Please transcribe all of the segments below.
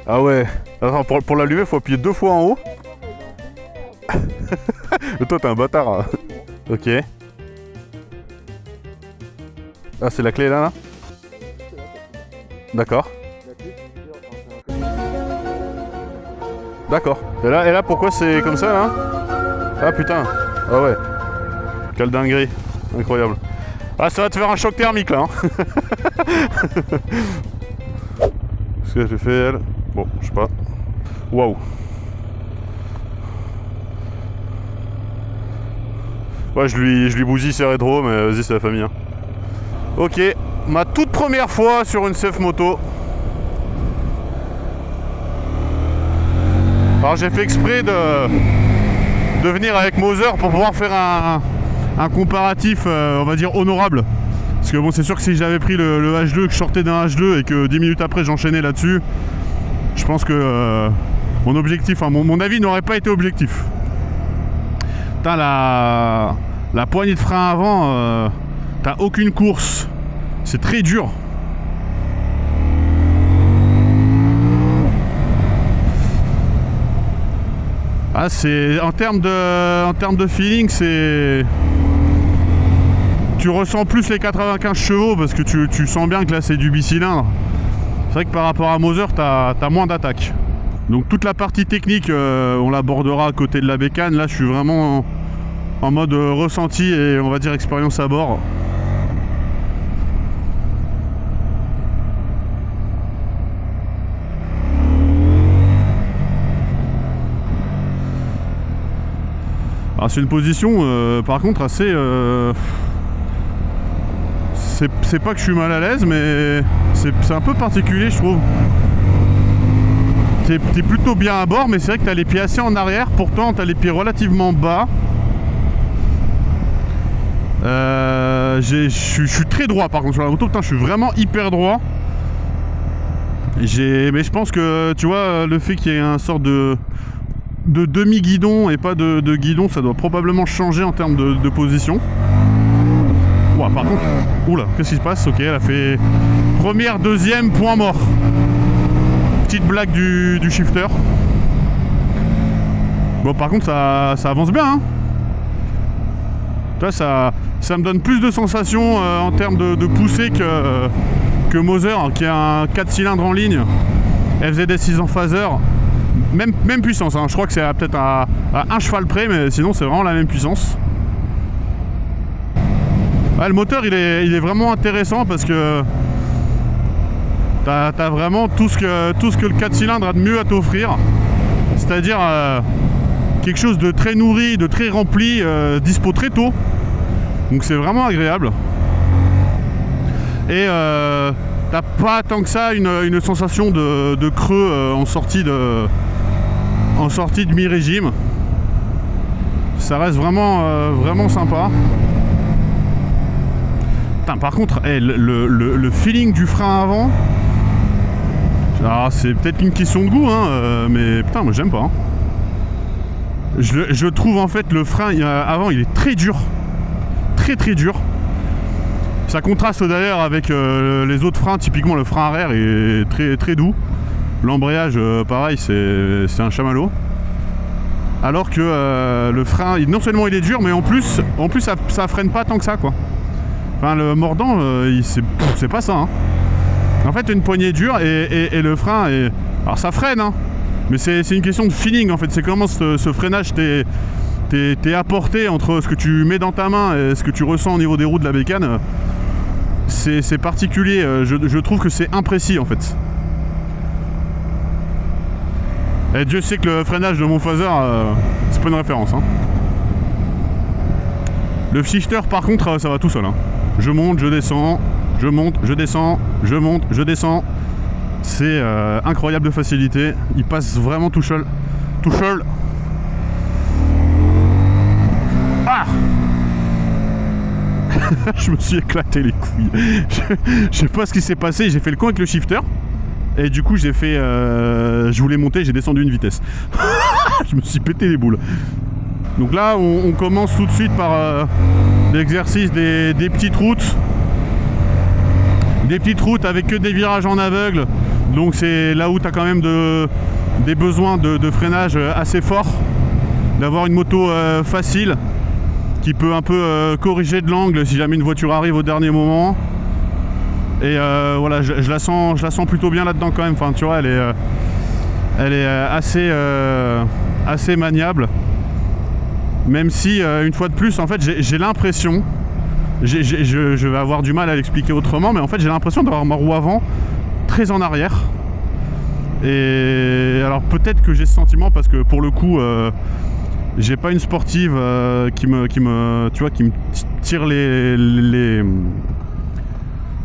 Ah ouais. Attends, pour l'allumer, faut appuyer 2 fois en haut. Toi, t'es un bâtard. Hein. Ok. Ah, c'est la clé là. D'accord. D'accord. Et là, pourquoi c'est comme ça là? Ah putain. Ah ouais. Quelle dinguerie. Incroyable. Ah, ça va te faire un choc thermique là. Hein. Qu'est-ce que j'ai fait elle? Bon, je sais pas. Waouh. Ouais, je lui bousille ses rétros, mais vas-y, c'est la famille. Hein. Ok, ma toute première fois sur une CF moto. Alors j'ai fait exprès de venir avec Moser pour pouvoir faire un comparatif, on va dire, honorable. Parce que bon, c'est sûr que si j'avais pris le H2, que je sortais d'un H2 et que 10 minutes après j'enchaînais là-dessus, je pense que mon objectif, enfin mon avis n'aurait pas été objectif. Putain, la poignée de frein avant, t'as aucune course. C'est très dur. Ah, c'est en termes de feeling, c'est... Tu ressens plus les 95 chevaux parce que tu sens bien que là c'est du bicylindre. C'est vrai que par rapport à Moser, t'as moins d'attaque. Donc toute la partie technique, on l'abordera à côté de la bécane. Là, je suis vraiment en mode ressenti et on va dire expérience à bord. Alors c'est une position par contre assez... C'est pas que je suis mal à l'aise, mais c'est un peu particulier, je trouve. T'es plutôt bien à bord, mais c'est vrai que t'as les pieds assez en arrière. Pourtant, t'as les pieds relativement bas. Je suis très droit, par contre, sur la moto. Putain, je suis vraiment hyper droit. Mais je pense que, tu vois, le fait qu'il y ait un sort de demi-guidon et pas de guidon, ça doit probablement changer en termes de position. Ouais, par contre, oula, qu'est-ce qui se passe? Ok, elle a fait première, deuxième, point mort. Petite blague du shifter. Bon, par contre, ça avance bien. Hein. Là, ça me donne plus de sensations en termes de poussée que Moser, qui a un 4 cylindres en ligne. FZS 6 en phaser. Même puissance, hein. Je crois que c'est peut-être à 1 cheval près, mais sinon, c'est vraiment la même puissance. Ah, le moteur il est vraiment intéressant parce que t'as vraiment tout ce que le 4 cylindres a de mieux à t'offrir, c'est-à-dire quelque chose de très nourri, de très rempli, dispo très tôt, donc c'est vraiment agréable. Et t'as pas tant que ça une sensation de creux en sortie de mi-régime. Ça reste vraiment sympa. Putain, par contre, le feeling du frein avant, c'est peut-être une question de goût, hein, mais putain, moi j'aime pas. Hein. Je trouve en fait le frein avant, il est très dur, très dur. Ça contraste d'ailleurs avec les autres freins. Typiquement, le frein arrière est très doux. L'embrayage, pareil, c'est un chamallow. Alors que le frein, non seulement il est dur, mais en plus ça freine pas tant que ça, quoi. Enfin, le mordant, c'est pas ça. Hein. En fait, une poignée dure et le frein est... Alors ça freine, hein, mais c'est une question de feeling en fait. C'est comment ce freinage t'est apporté entre ce que tu mets dans ta main et ce que tu ressens au niveau des roues de la bécane. C'est particulier. Je trouve que c'est imprécis en fait. Et Dieu sait que le freinage de mon phaser, c'est pas une référence. Hein. Le shifter, par contre, ça va tout seul. Hein. Je monte, je descends, je monte, je descends, je monte, je descends. C'est incroyable de facilité. Il passe vraiment tout seul. Tout seul. Ah je me suis éclaté les couilles. Je sais pas ce qui s'est passé. J'ai fait le con avec le shifter. Et du coup, j'ai fait... je voulais monter, j'ai descendu une vitesse. Je me suis pété les boules. Donc là, on commence tout de suite par l'exercice des petites routes. Des petites routes avec que des virages en aveugle, Donc c'est là où tu as quand même des besoins de freinage assez forts, d'avoir une moto facile qui peut un peu corriger de l'angle si jamais une voiture arrive au dernier moment. Et voilà, je la sens plutôt bien là-dedans quand même. Enfin, tu vois, elle est assez maniable. Même si, une fois de plus, en fait, j'ai l'impression, je vais avoir du mal à l'expliquer autrement, mais en fait, j'ai l'impression d'avoir ma roue avant très en arrière. Et alors peut-être que j'ai ce sentiment parce que pour le coup, j'ai pas une sportive qui me tire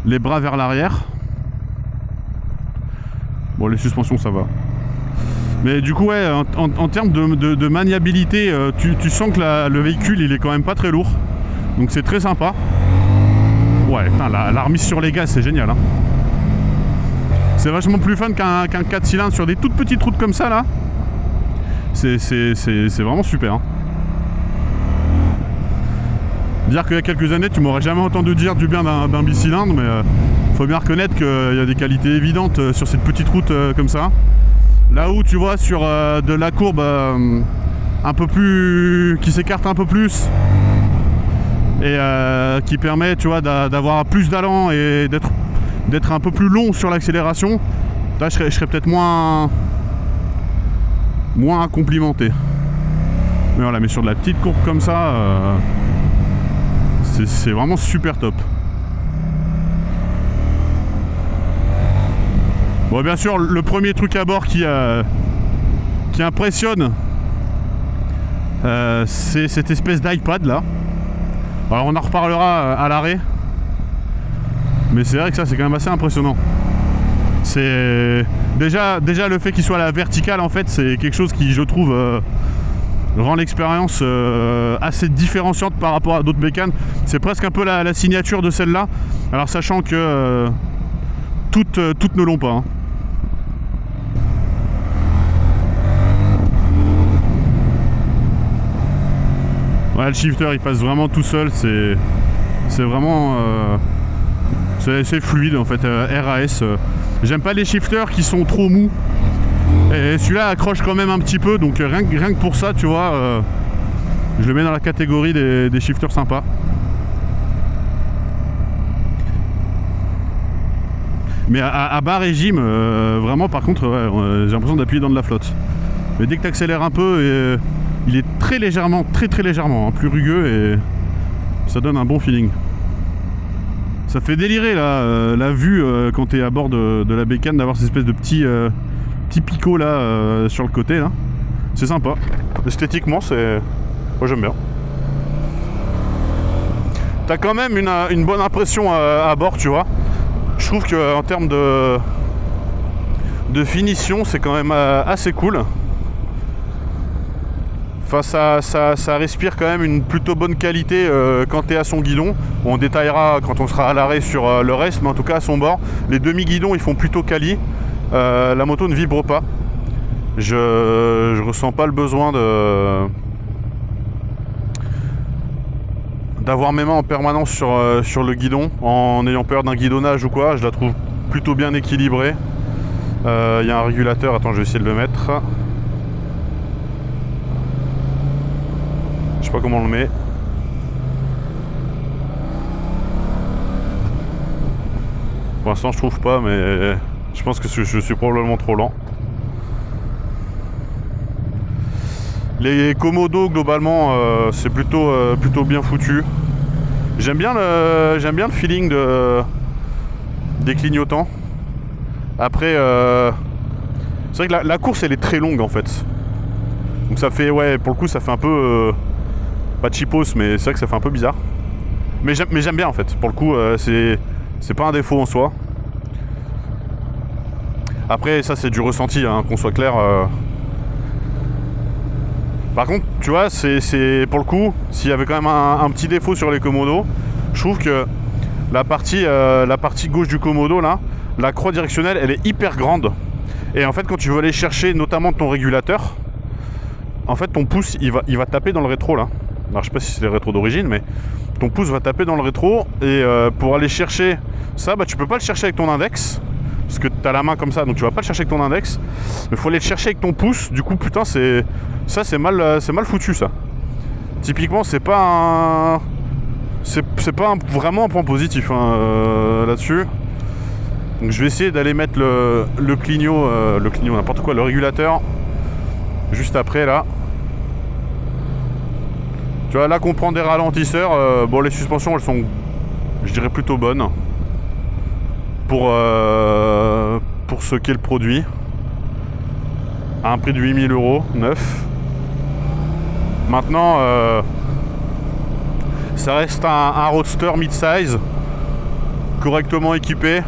les bras vers l'arrière. Bon, les suspensions ça va. Mais du coup, ouais, en termes de maniabilité, tu sens que le véhicule il est quand même pas très lourd. Donc c'est très sympa. Ouais, putain, la remise sur les gaz c'est génial. Hein. C'est vachement plus fun qu'un 4 cylindres sur des toutes petites routes comme ça là. C'est vraiment super. Hein. Dire qu'il y a quelques années, tu m'aurais jamais entendu dire du bien d'un bicylindre, mais faut bien reconnaître qu'il y a des qualités évidentes sur cette petite route comme ça. Là où tu vois sur de la courbe un peu plus, qui s'écarte un peu plus et qui permet, tu vois, d'avoir plus d'allant et d'être un peu plus long sur l'accélération. Là, je serais peut-être moins complimenté. Mais voilà, mais sur de la petite courbe comme ça. C'est vraiment super top. Bon, bien sûr, le premier truc à bord qui impressionne, c'est cette espèce d'iPad là. Alors on en reparlera à l'arrêt. Mais c'est vrai que ça c'est quand même assez impressionnant. C'est déjà le fait qu'il soit à la verticale en fait, c'est quelque chose qui je trouve rend l'expérience assez différenciante par rapport à d'autres bécanes. C'est presque un peu la signature de celle-là. Alors sachant que toutes ne l'ont pas. Hein. Ouais, le shifter il passe vraiment tout seul. C'est vraiment c'est fluide en fait. RAS. J'aime pas les shifters qui sont trop mous. Et celui-là accroche quand même un petit peu, donc rien que pour ça, tu vois, je le mets dans la catégorie des shifters sympas. Mais à bas régime, vraiment par contre, ouais, j'ai l'impression d'appuyer dans de la flotte. Mais dès que tu accélères un peu, il est très légèrement, très légèrement, hein, plus rugueux et ça donne un bon feeling. Ça fait délirer là, la vue quand tu es à bord de la bécane, d'avoir cette espèce de petit picot là sur le côté là. C'est sympa. Esthétiquement, c'est... Moi j'aime bien. T'as quand même une bonne impression à bord, tu vois. Je trouve qu'en termes de finition, c'est quand même assez cool. Enfin, ça respire quand même une plutôt bonne qualité quand tu es à son guidon. On détaillera quand on sera à l'arrêt sur le reste, mais en tout cas à son bord, les demi-guidons ils font plutôt quali. La moto ne vibre pas. Je ressens pas le besoin d'avoir mes mains en permanence sur le guidon en ayant peur d'un guidonnage ou quoi. Je la trouve plutôt bien équilibrée. Il y a un régulateur, attends, je vais essayer de le mettre. Je sais pas comment on le met. Pour l'instant je trouve pas, mais je pense que je suis probablement trop lent. Les Komodo globalement c'est plutôt bien foutu. J'aime bien le feeling des clignotants. Après c'est vrai que la course elle est très longue en fait. Donc ça fait, ouais, pour le coup ça fait un peu pas cheapos, mais c'est vrai que ça fait un peu bizarre. Mais j'aime bien en fait. Pour le coup c'est pas un défaut en soi. Après ça c'est du ressenti, hein, qu'on soit clair. Par contre tu vois, c'est pour le coup, s'il y avait quand même un petit défaut sur les Komodo, je trouve que la partie gauche du Komodo là, la croix directionnelle elle est hyper grande. Et en fait quand tu veux aller chercher notamment ton régulateur, en fait ton pouce il va taper dans le rétro là. Alors je sais pas si c'est le rétro d'origine, mais ton pouce va taper dans le rétro. Et pour aller chercher ça, bah tu peux pas le chercher avec ton index. parce que tu as la main comme ça, donc tu vas pas le chercher avec ton index, mais il faut aller le chercher avec ton pouce. Du coup, putain, c'est mal foutu ça. Typiquement, c'est pas vraiment un point positif hein, là-dessus. Donc je vais essayer d'aller mettre le clignot, n'importe quoi, le régulateur juste après là. Tu vois, là qu'on prend des ralentisseurs, bon, les suspensions elles sont, je dirais, plutôt bonnes pour ce qu'est le produit, à un prix de 8000 € neuf. Maintenant, ça reste un roadster mid-size, correctement équipé.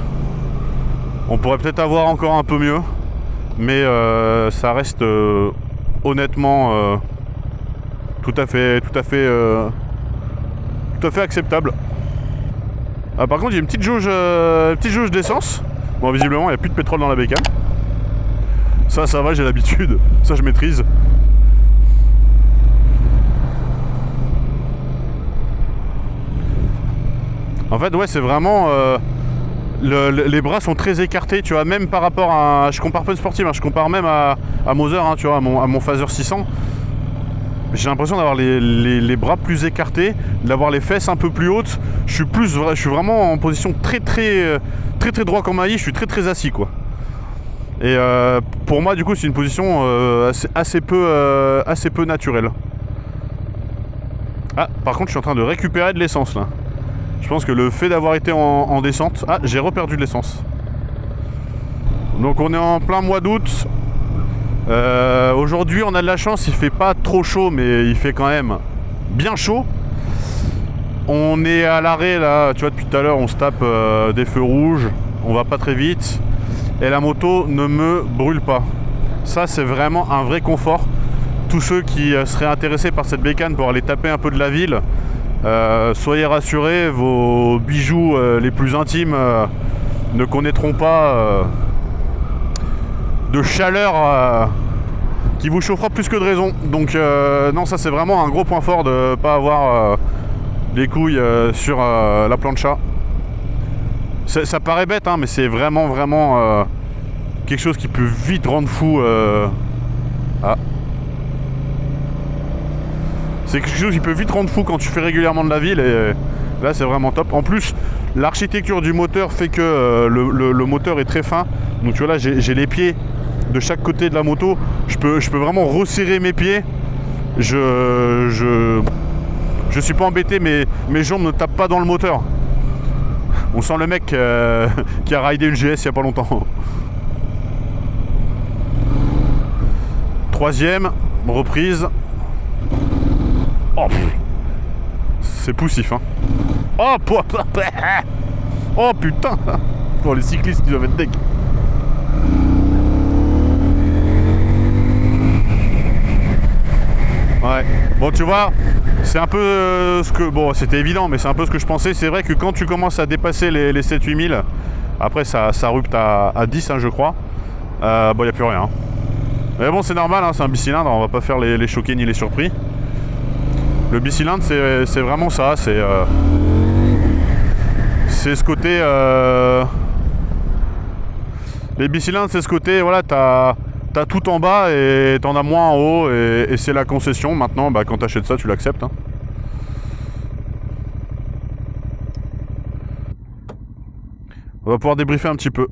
On pourrait peut-être avoir encore un peu mieux, mais ça reste honnêtement tout à fait acceptable. Par contre, il y a une petite jauge d'essence. Bon, visiblement, il n'y a plus de pétrole dans la bécane. Ça va, j'ai l'habitude. Ça, je maîtrise. En fait, ouais, c'est vraiment... les bras sont très écartés, tu vois, même par rapport à... Je compare pas une sportive, hein, je compare même à Moser, hein, tu vois, à mon Phaser 600. J'ai l'impression d'avoir les bras plus écartés, d'avoir les fesses un peu plus hautes. Je suis vraiment en position très droit comme maïs, je suis très assis, quoi. Et pour moi, du coup, c'est une position assez peu naturelle. Ah, par contre, je suis en train de récupérer de l'essence, là. Je pense que le fait d'avoir été en descente... Ah, j'ai reperdu de l'essence. Donc on est en plein mois d'août. Aujourd'hui, on a de la chance, il fait pas trop chaud, mais il fait quand même bien chaud. On est à l'arrêt, là, tu vois, depuis tout à l'heure, on se tape des feux rouges. On va pas très vite. Et la moto ne me brûle pas. Ça, c'est vraiment un vrai confort. Tous ceux qui seraient intéressés par cette bécane pour aller taper un peu de la ville... soyez rassurés, vos bijoux les plus intimes ne connaîtront pas de chaleur qui vous chauffera plus que de raison. Donc non, ça c'est vraiment un gros point fort de ne pas avoir les couilles sur la plancha. Ça paraît bête, hein, mais c'est vraiment quelque chose qui peut vite rendre fou. Ah. C'est quelque chose qui peut vite rendre fou quand tu fais régulièrement de la ville, et là c'est vraiment top. En plus, l'architecture du moteur fait que le moteur est très fin. Donc tu vois, là j'ai les pieds de chaque côté de la moto. Je peux vraiment resserrer mes pieds. Je suis pas embêté, mais mes jambes ne tapent pas dans le moteur. On sent le mec qui a ridé une GS il y a pas longtemps. Troisième reprise. Oh, c'est poussif, hein. Oh, oh putain. Pour les cyclistes qui doivent être deg. Ouais. Bon, tu vois, c'est un peu ce que... Bon, c'était évident, mais c'est un peu ce que je pensais. C'est vrai que quand tu commences à dépasser les 7-8 000, après ça rupte à 10, hein, je crois. Bon, il n'y a plus rien. Mais bon, c'est normal, hein, c'est un bicylindre. On va pas faire les choqués ni les surpris. Le bicylindre, c'est vraiment ça, c'est ce côté... Les bicylindres, c'est ce côté, voilà, t'as tout en bas et t'en as moins en haut, et c'est la concession. Maintenant, bah, quand t'achètes ça, tu l'acceptes, hein. On va pouvoir débriefer un petit peu.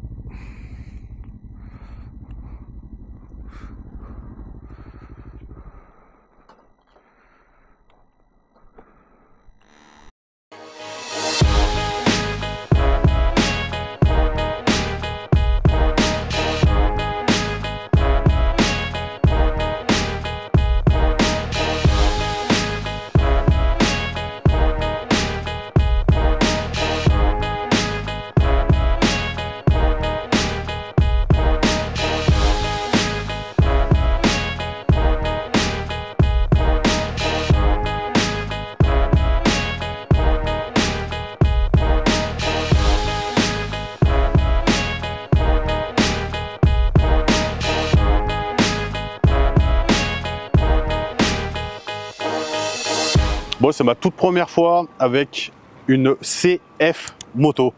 Bon, c'est ma toute première fois avec une CF moto.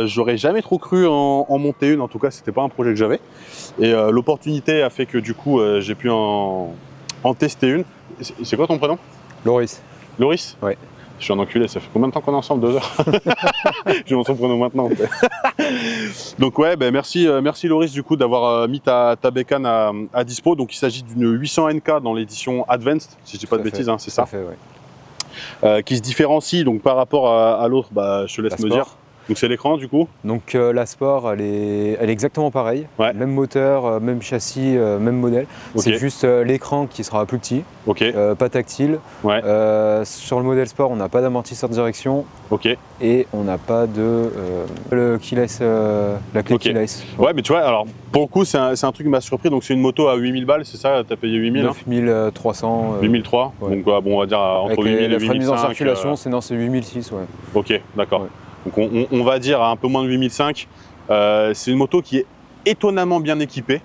J'aurais jamais trop cru en monter une, en tout cas c'était pas un projet que j'avais. Et l'opportunité a fait que du coup j'ai pu en tester une. C'est quoi ton prénom? Loris. Loris? Ouais. Je suis un enculé, ça fait combien de temps qu'on est ensemble? 2 heures. Je m'en souviens maintenant. Donc ouais, ben merci Loris du coup d'avoir mis ta bécane à dispo. Donc il s'agit d'une 800 NK dans l'édition Advanced, si je dis pas de bêtises, hein, c'est ça. Tout à fait, ouais. Qui se différencie donc par rapport à l'autre, bah, je te laisse me dire. Donc c'est l'écran du coup. Donc la Sport, elle est exactement pareille. Ouais. Même moteur, même châssis, même modèle. Okay. C'est juste l'écran qui sera plus petit, pas tactile. Ouais. Sur le modèle Sport, on n'a pas d'amortisseur de direction. Et on n'a pas de le keyless, la clé keyless. Ouais, mais tu vois, alors pour le coup, c'est un truc qui m'a surpris. Donc c'est une moto à 8000 balles, c'est ça? T'as payé 8000? 9300. 8003. Ouais. Donc bon, on va dire entre 8000 et 8005. La mise en circulation, c'est 8006, ouais. Ok, d'accord. Ouais. Donc on va dire à un peu moins de 8005. C'est une moto qui est étonnamment bien équipée.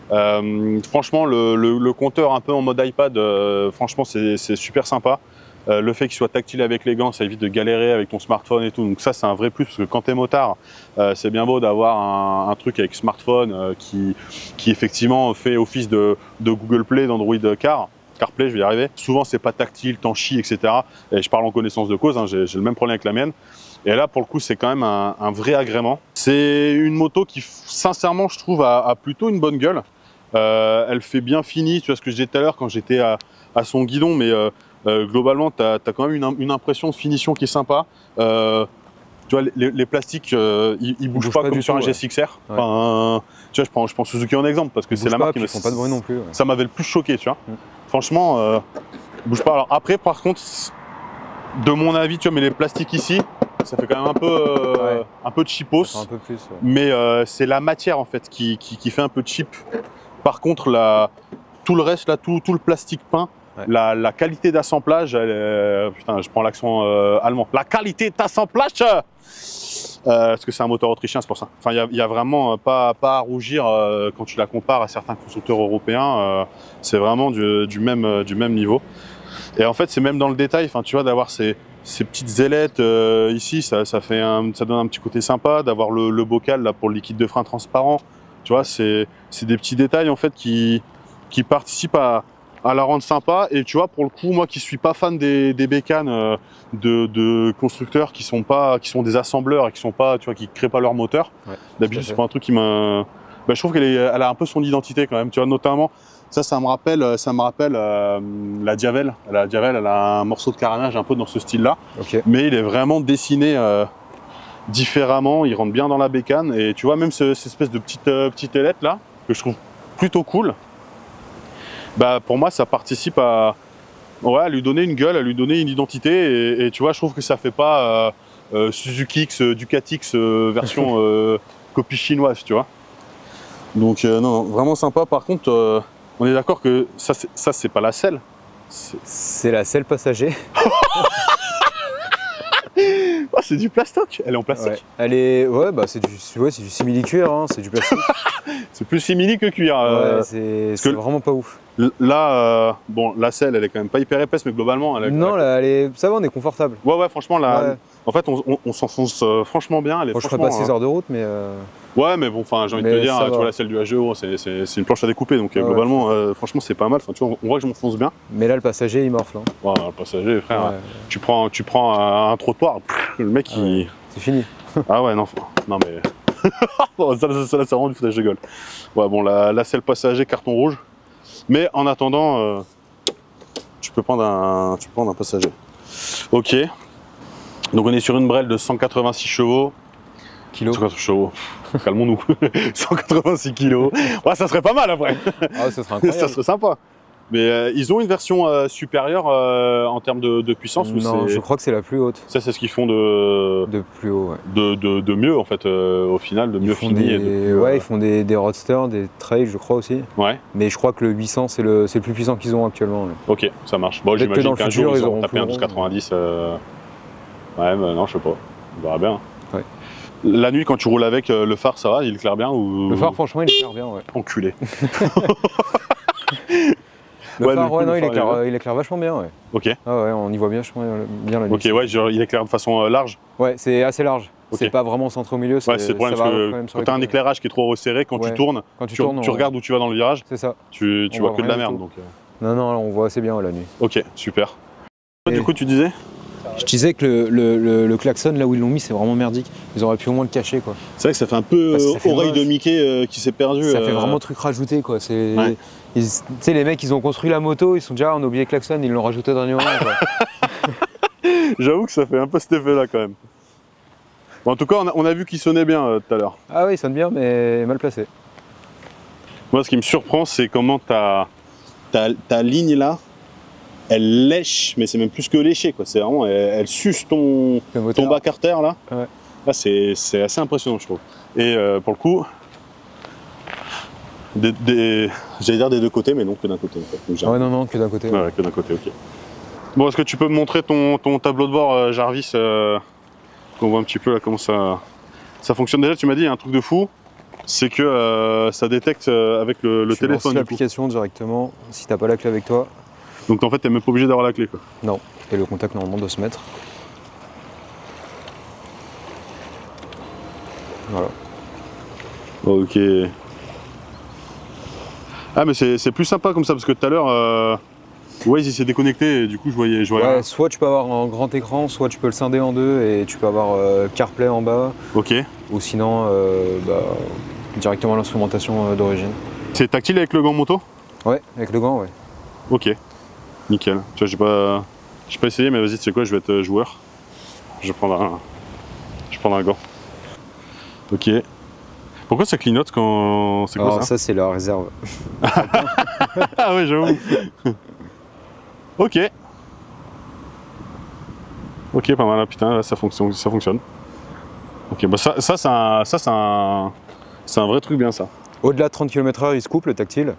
Franchement, le compteur un peu en mode iPad, franchement, c'est super sympa. Le fait qu'il soit tactile avec les gants, ça évite de galérer avec ton smartphone et tout. Donc ça, c'est un vrai plus parce que quand tu es motard, c'est bien beau d'avoir un truc avec smartphone qui effectivement fait office de Google Play, d'Android CarPlay, je vais y arriver. Souvent, c'est pas tactile, t'en chies, etc. Et je parle en connaissance de cause, hein, j'ai le même problème avec la mienne. Et là, pour le coup, c'est quand même un vrai agrément. C'est une moto qui, sincèrement, je trouve, a plutôt une bonne gueule. Elle fait bien fini, tu vois ce que je disais tout à l'heure quand j'étais à son guidon, mais globalement, tu as quand même une impression de finition qui est sympa. Tu vois, les plastiques, ils bougent pas comme sur un GSX-R. Ouais. Enfin, tu vois, je prends Suzuki en exemple parce que c'est la marque qui font pas de bruit non plus. Ouais. Ça m'avait le plus choqué, tu vois. Franchement, ils bougent pas. Alors après, par contre, de mon avis, tu vois, mais les plastiques ici, ça fait quand même un peu de cheapos. Un peu plus. Ouais. Mais c'est la matière en fait qui fait un peu cheap. Par contre, tout le reste, là, tout le plastique peint. Ouais. La qualité d'assemblage, putain, je prends l'accent allemand. La qualité d'assemblage, parce que c'est un moteur autrichien, c'est pour ça. Enfin, il y a vraiment pas à rougir quand tu la compares à certains constructeurs européens. C'est vraiment du même niveau. Et en fait, c'est même dans le détail. Enfin, tu vois, d'avoir ces petites ailettes ici, ça donne un petit côté sympa. D'avoir le bocal là pour le liquide de frein transparent. Tu vois, c'est des petits détails en fait qui participent à la rendre sympa. Et tu vois, pour le coup, moi qui suis pas fan des bécanes de constructeurs qui sont des assembleurs et qui créent pas leur moteur. Ouais, d'habitude, c'est pas un truc qui m'a. Bah, je trouve qu'elle a un peu son identité quand même. Tu vois, notamment, ça me rappelle la Diavel. La Diavel, elle a un morceau de carénage un peu dans ce style-là. Mais il est vraiment dessiné différemment. Il rentre bien dans la bécane. Et tu vois, même cette espèce de petite ailette là, que je trouve plutôt cool. Bah, pour moi, ça participe à lui donner une gueule, à lui donner une identité. Et tu vois, je trouve que ça fait pas Suzuki X, Ducati X version copie chinoise, tu vois. Donc non, vraiment sympa. Par contre, on est d'accord que ça c'est pas la selle. C'est la selle passager. Oh, c'est du plastoc. Elle est en plastique. Ouais. Elle est, bah c'est du simili-cuir, hein, c'est du plastique. C'est plus simili que cuir. Ouais, c'est vraiment pas ouf. Là, bon, la selle, elle est quand même pas hyper épaisse, mais globalement, non, là, ça va, on est confortable. Ouais, franchement, là, en fait, on s'enfonce franchement bien. Bon, je ferai pas 6 heures de route, mais. Ouais, mais bon, enfin, j'ai envie de te dire, tu vois, la selle du HGO, c'est une planche à découper, donc globalement, franchement, c'est pas mal. Enfin, tu vois, on voit que je m'enfonce bien. Mais là, le passager, il morfle. Hein. Ouais, le passager, frère, tu prends un trottoir, le mec, il. C'est fini. Ah ouais, non mais. ça rend du foutage de gueule. Ouais, bon, la selle passager, carton rouge. Mais en attendant, tu peux prendre un passager. Ok. Donc on est sur une brelle de 186 chevaux. Kilos. 180 chevaux. Calmons-nous. 186 kilos. Ouais, ça serait pas mal après. Ah, ça serait incroyable. Ça serait sympa. Mais ils ont une version supérieure en termes de puissance. Non, je crois que c'est la plus haute. Ça, c'est ce qu'ils font de plus haut, ouais. De mieux, en fait, au final, de mieux fini. Ils font des roadsters, des trails, je crois aussi. Ouais. Mais je crois que le 800, c'est le plus puissant qu'ils ont actuellement. Ouais. Ok, ça marche. Bon, j'imagine qu'un jour, ils auront tapé un 1290. Ouais, mais non, je sais pas. On verra bien. Ouais. La nuit, quand tu roules avec, le phare, ça va? Il éclaire bien ou... Le phare, franchement, il éclaire bien, ouais. Enculé. Le phare, ouais, non, il éclaire vachement bien, ouais. Ok. Ah ouais, on y voit bien la nuit. Ok, ouais, genre, il éclaire de façon large. Ouais, c'est assez large. C'est pas vraiment centré au milieu. Ouais, c'est le problème parce que quand tu as un éclairage qui est trop resserré, quand tu tournes, tu regardes où tu vas dans le virage, c'est ça. Tu vois que de la merde. Donc, Non, on voit assez bien la nuit. Ok, super. Du coup, tu disais? Je disais que le klaxon, là où ils l'ont mis, c'est vraiment merdique. Ils auraient pu au moins le cacher, quoi. C'est vrai que ça fait un peu oreille de Mickey qui s'est perdu. Ça fait vraiment truc rajouté, quoi. Tu sais, les mecs, ils ont construit la moto, ils sont déjà, on a oublié le klaxon, ils l'ont rajouté au dernier moment, quoi. J'avoue que ça fait un peu cet effet-là, quand même. Bon, en tout cas, on a vu qu'il sonnait bien tout à l'heure. Ah oui, il sonne bien, mais mal placé. Moi, ce qui me surprend, c'est comment ta ligne là, elle lèche, mais c'est même plus que lécher, quoi. C'est vraiment, elle suce ton bas carter là. Ouais. Là, c'est assez impressionnant, je trouve. Et pour le coup, j'allais dire des deux côtés, mais non, que d'un côté. En fait. Ouais, non, que d'un côté. Ouais, que d'un côté, ok. Bon, est-ce que tu peux me montrer ton tableau de bord, Jarvis, qu'on voit un petit peu là comment ça fonctionne. Déjà, tu m'as dit, il y a un truc de fou, c'est que ça détecte avec le téléphone. Tu lances l'application directement, si t'as pas la clé avec toi. Donc en fait, t'es même pas obligé d'avoir la clé, quoi. Non, et le contact normalement doit se mettre. Voilà. Ok. Ah mais c'est plus sympa comme ça, parce que tout à l'heure, Waze il s'est déconnecté et du coup je voyais ouais, soit tu peux avoir un grand écran, soit tu peux le scinder en deux et tu peux avoir CarPlay en bas. Ok. Ou sinon, directement l'instrumentation d'origine. C'est tactile avec le gant moto? Ouais, avec le gant, ouais. Ok. Nickel. Tu vois, j'ai pas essayé, mais vas-y, tu sais quoi, je vais être joueur. Je vais prendre un gant. Ok. Pourquoi ça clignote quand... C'est quoi ça? Ça, c'est la réserve. Ah ouais, j'avoue. Ok. Ok, pas mal, putain, là, ça fonctionne. Ok, bah ça c'est un vrai truc bien, ça. Au-delà de 30 km/h, il se coupe le tactile.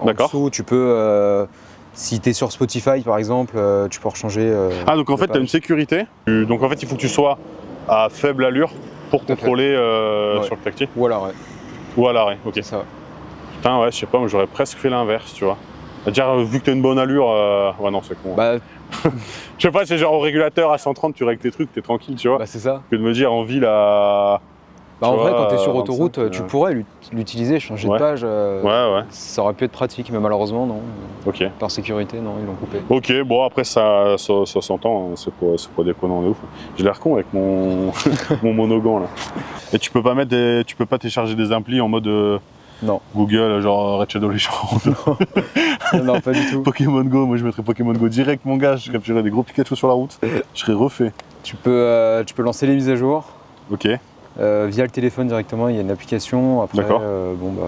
D'accord. En dessous, tu peux... si tu es sur Spotify par exemple, tu peux rechanger. Ah, donc en fait, tu as une sécurité. Donc en fait, il faut que tu sois à faible allure pour contrôler sur le tactile. Ou à l'arrêt. Ou à l'arrêt, ok. C'est ça. Putain, ouais, je sais pas, moi j'aurais presque fait l'inverse, tu vois. C'est-à-dire, vu que tu as une bonne allure, ouais, non, c'est con. Bah... je sais pas, c'est genre au régulateur à 130, tu règles tes trucs, t'es tranquille, tu vois. Bah, c'est ça. Que de me dire en ville à. Bah, en vrai, quand tu es sur autoroute, tu pourrais l'utiliser, changer de page. Ouais. Ça aurait pu être pratique, mais malheureusement, non. Ok. Par sécurité, non, ils l'ont coupé. Ok, bon, après, ça s'entend, hein, c'est pas déconnant de ouf. J'ai l'air con avec mon monogant là. Et tu peux pas télécharger des applis en mode. Non. Google, genre Red Shadow Legends. Non, pas du tout. Pokémon Go, moi je mettrais Pokémon Go direct, mon gars. Je capturerais des gros Pikachu sur la route. Je serais refait. Tu peux lancer les mises à jour. Ok. Via le téléphone directement, il y a une application. Après, d'accord.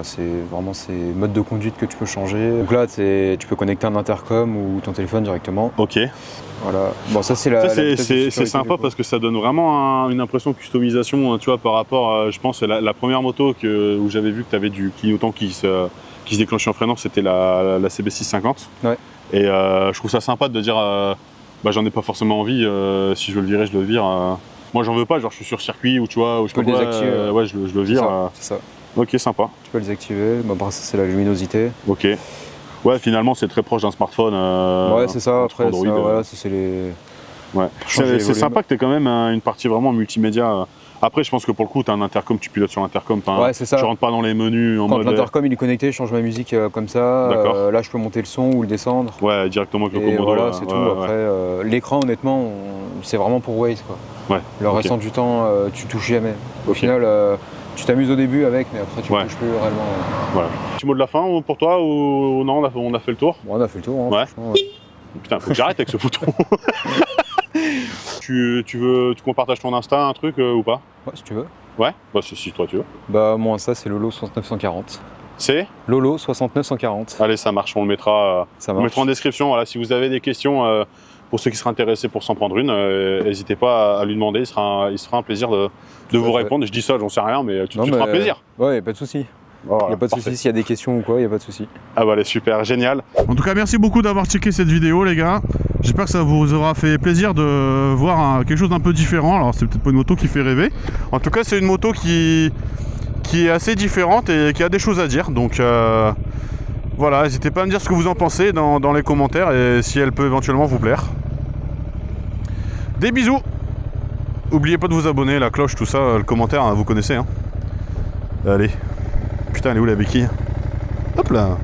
C'est vraiment ces modes de conduite que tu peux changer. Donc là, tu peux connecter un intercom ou ton téléphone directement. Ok. Voilà. Bon, ça c'est c'est sympa parce que ça donne vraiment une impression de customisation, tu vois, par rapport, je pense, la première moto où j'avais vu que tu avais du clignotant qui se déclenchait en freinant, c'était la CB650. Ouais. Et je trouve ça sympa de dire, j'en ai pas forcément envie, si je veux le virer, je le vire. Moi j'en veux pas, genre je suis sur circuit ou tu vois, ou je peux le désactiver. Ouais, je le vire. C'est ça. Ok, sympa. Tu peux le désactiver, ça c'est la luminosité. Ok. Ouais, finalement c'est très proche d'un smartphone. Ouais, c'est ça, après Android, voilà, c'est les... Ouais. C'est sympa que tu aies quand même une partie vraiment multimédia. Après, je pense que pour le coup, tu as un intercom, tu pilotes sur l'intercom. Ouais, c'est ça. Tu rentres pas dans les menus en mode. Quand l'intercom il est connecté, je change ma musique comme ça. Là, je peux monter le son ou le descendre. Ouais, directement avec le commando. Voilà, c'est tout. Après, l'écran, honnêtement, c'est vraiment pour Waze, quoi. Ouais. Le restant du temps, tu touches jamais. Au final, tu t'amuses au début avec, mais après, tu touches plus réellement. Voilà. Petit mot de la fin pour toi ou non, on a fait le tour? Bon, on a fait le tour, hein, ouais. Putain, faut que j'arrête avec ce bouton. Tu veux qu'on partage ton Insta, un truc ou pas? Ouais, si tu veux. Ouais, si toi tu veux. Moi, ça, c'est Lolo 69140. C'est Lolo 69140. Allez, ça marche, on le mettra, en description. Voilà, si vous avez des questions, pour ceux qui seraient intéressés pour s'en prendre une, n'hésitez pas à lui demander, il sera un plaisir de vous répondre. Je dis ça, j'en sais rien, mais tu te feras plaisir. Ouais, pas de souci. Il n'y a pas de souci, s'il y a des questions ou quoi, il n'y a pas de souci. Ah bah allez, super, génial. En tout cas, merci beaucoup d'avoir checké cette vidéo, les gars. J'espère que ça vous aura fait plaisir de voir quelque chose d'un peu différent. Alors, c'est peut-être pas une moto qui fait rêver. En tout cas, c'est une moto qui est assez différente et qui a des choses à dire. Donc, voilà, n'hésitez pas à me dire ce que vous en pensez dans les commentaires et si elle peut éventuellement vous plaire. Des bisous! Oubliez pas de vous abonner, la cloche, tout ça, le commentaire, hein, vous connaissez. Hein. Allez. Putain, elle est où la béquille? Hop là.